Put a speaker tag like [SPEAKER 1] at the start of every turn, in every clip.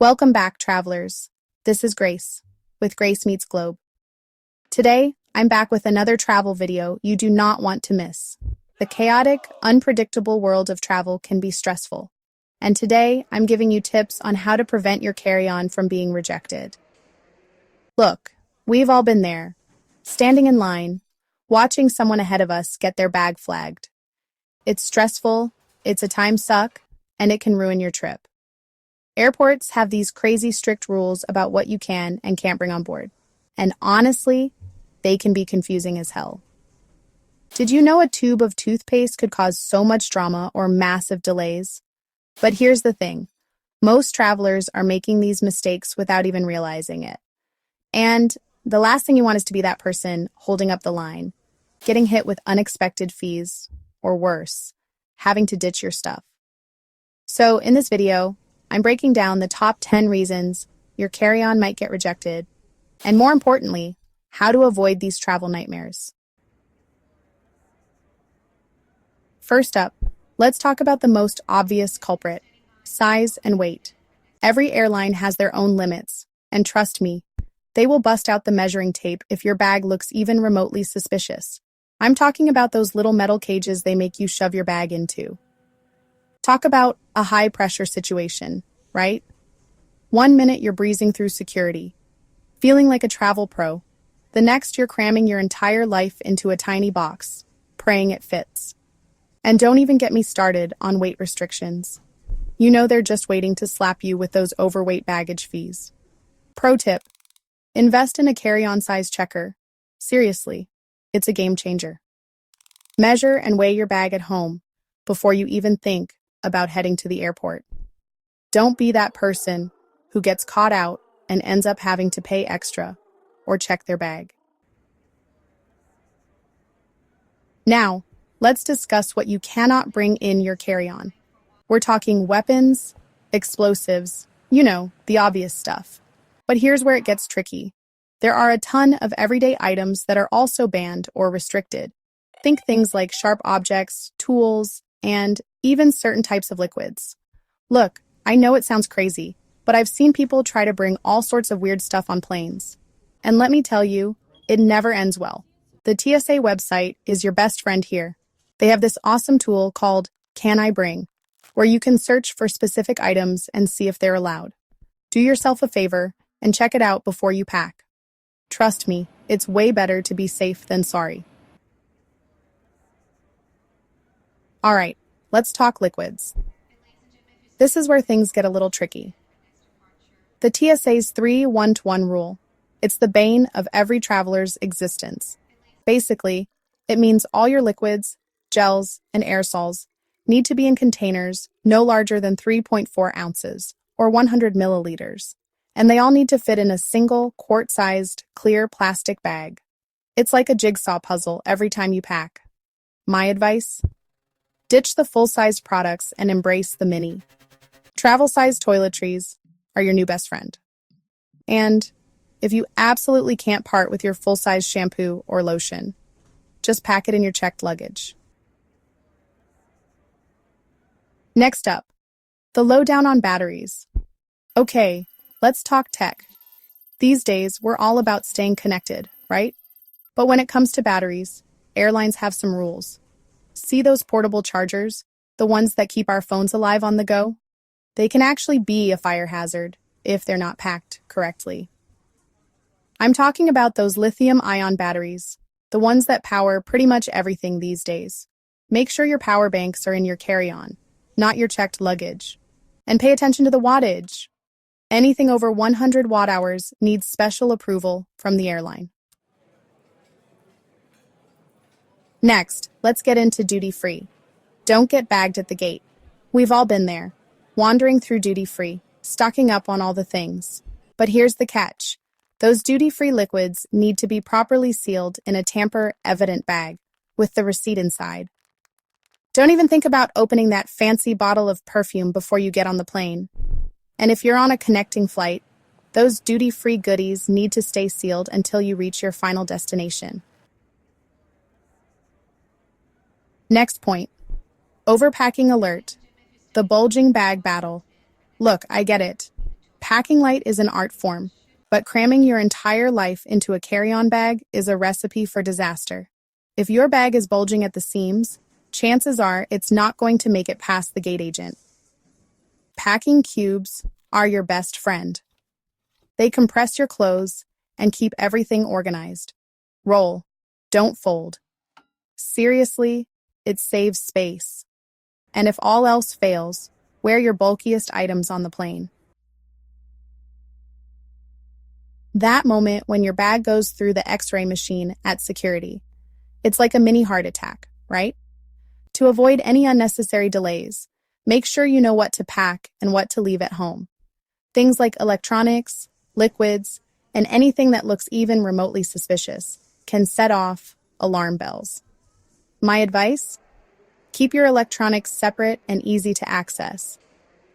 [SPEAKER 1] Welcome back, travelers. This is Grace, with Grace Meets Globe. Today, I'm back with another travel video you do not want to miss. The chaotic, unpredictable world of travel can be stressful, and today I'm giving you tips on how to prevent your carry-on from being rejected. Look, we've all been there, standing in line, watching someone ahead of us get their bag flagged. It's stressful, it's a time suck, and it can ruin your trip. Airports have these crazy strict rules about what you can and can't bring on board. And honestly, they can be confusing as hell. Did you know a tube of toothpaste could cause so much drama or massive delays? But here's the thing. Most travelers are making these mistakes without even realizing it. And the last thing you want is to be that person holding up the line, getting hit with unexpected fees, or worse, having to ditch your stuff. So in this video, I'm breaking down the top 10 reasons your carry-on might get rejected, and more importantly, how to avoid these travel nightmares. First up, let's talk about the most obvious culprit, size and weight. Every airline has their own limits, and trust me, they will bust out the measuring tape if your bag looks even remotely suspicious. I'm talking about those little metal cages they make you shove your bag into. Talk about a high-pressure situation, right? 1 minute you're breezing through security, feeling like a travel pro. The next you're cramming your entire life into a tiny box, praying it fits. And don't even get me started on weight restrictions. You know they're just waiting to slap you with those overweight baggage fees. Pro tip, invest in a carry-on size checker. Seriously, it's a game changer. Measure and weigh your bag at home before you even think about heading to the airport. Don't be that person who gets caught out and ends up having to pay extra or check their bag. Now, let's discuss what you cannot bring in your carry-on. We're talking weapons, explosives, the obvious stuff. But here's where it gets tricky. There are a ton of everyday items that are also banned or restricted. Think things like sharp objects, tools, and even certain types of liquids. Look, I know it sounds crazy, but I've seen people try to bring all sorts of weird stuff on planes. And let me tell you, it never ends well. The TSA website is your best friend here. They have this awesome tool called Can I Bring, where you can search for specific items and see if they're allowed. Do yourself a favor and check it out before you pack. Trust me, it's way better to be safe than sorry. All right, let's talk liquids. This is where things get a little tricky. The TSA's 3-1-1 rule. It's the bane of every traveler's existence. Basically, it means all your liquids, gels, and aerosols need to be in containers no larger than 3.4 ounces, or 100 milliliters, and they all need to fit in a single quart-sized clear plastic bag. It's like a jigsaw puzzle every time you pack. My advice? Ditch the full-size products and embrace the mini. Travel-sized toiletries are your new best friend. And if you absolutely can't part with your full-size shampoo or lotion, just pack it in your checked luggage. Next up, the lowdown on batteries. Okay, let's talk tech. These days, we're all about staying connected, right? But when it comes to batteries, airlines have some rules. See those portable chargers, the ones that keep our phones alive on the go? They can actually be a fire hazard if they're not packed correctly. I'm talking about those lithium-ion batteries, the ones that power pretty much everything these days. Make sure your power banks are in your carry-on, not your checked luggage. And pay attention to the wattage. Anything over 100 watt-hours needs special approval from the airline. Next, let's get into duty-free. Don't get bagged at the gate. We've all been there, wandering through duty-free, stocking up on all the things. But here's the catch. Those duty-free liquids need to be properly sealed in a tamper-evident bag with the receipt inside. Don't even think about opening that fancy bottle of perfume before you get on the plane. And if you're on a connecting flight, those duty-free goodies need to stay sealed until you reach your final destination. Next point, overpacking alert, the bulging bag battle. Look, I get it. Packing light is an art form, but cramming your entire life into a carry-on bag is a recipe for disaster. If your bag is bulging at the seams, chances are it's not going to make it past the gate agent. Packing cubes are your best friend. They compress your clothes and keep everything organized. Roll, don't fold. Seriously, it saves space. And if all else fails, wear your bulkiest items on the plane. That moment when your bag goes through the X-ray machine at security. It's like a mini heart attack, right? To avoid any unnecessary delays, make sure you know what to pack and what to leave at home. Things like electronics, liquids, and anything that looks even remotely suspicious can set off alarm bells. My advice? Keep your electronics separate and easy to access.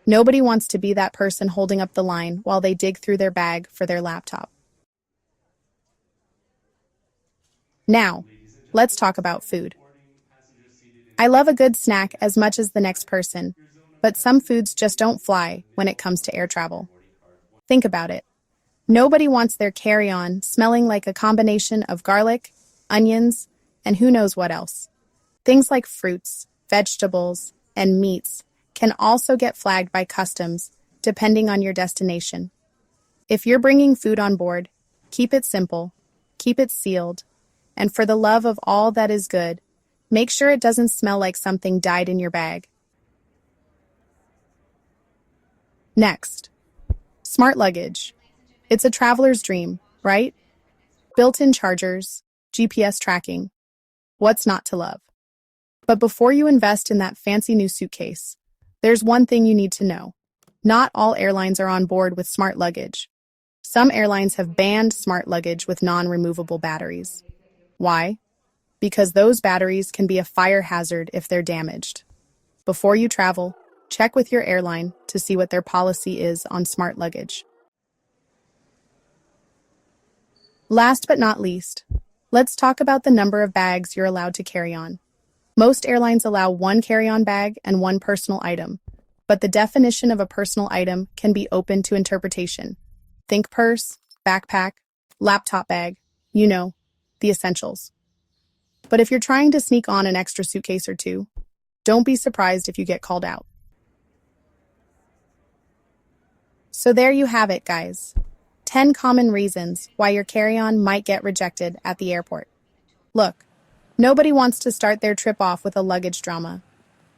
[SPEAKER 1] Nobody wants to be that person holding up the line while they dig through their bag for their laptop. Now, let's talk about food. I love a good snack as much as the next person, but some foods just don't fly when it comes to air travel. Think about it. Nobody wants their carry-on smelling like a combination of garlic, onions, and who knows what else. Things like fruits, vegetables, and meats can also get flagged by customs depending on your destination. If you're bringing food on board, keep it simple, keep it sealed, and for the love of all that is good, make sure it doesn't smell like something died in your bag. Next, smart luggage. It's a traveler's dream, right? Built-in chargers, GPS tracking. What's not to love? But before you invest in that fancy new suitcase, there's one thing you need to know. Not all airlines are on board with smart luggage. Some airlines have banned smart luggage with non-removable batteries. Why? Because those batteries can be a fire hazard if they're damaged. Before you travel, check with your airline to see what their policy is on smart luggage. Last but not least, let's talk about the number of bags you're allowed to carry on. Most airlines allow one carry-on bag and one personal item, but the definition of a personal item can be open to interpretation. Think purse, backpack, laptop bag, the essentials. But if you're trying to sneak on an extra suitcase or two, don't be surprised if you get called out. So there you have it, guys. 10 common reasons why your carry-on might get rejected at the airport. Look, nobody wants to start their trip off with a luggage drama.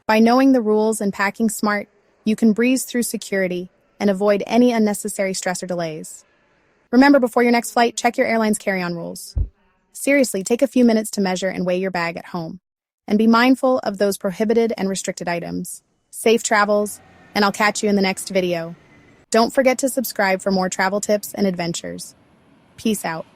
[SPEAKER 1] By knowing the rules and packing smart, you can breeze through security and avoid any unnecessary stress or delays. Remember, before your next flight, check your airline's carry-on rules. Seriously, take a few minutes to measure and weigh your bag at home. And be mindful of those prohibited and restricted items. Safe travels, and I'll catch you in the next video. Don't forget to subscribe for more travel tips and adventures. Peace out.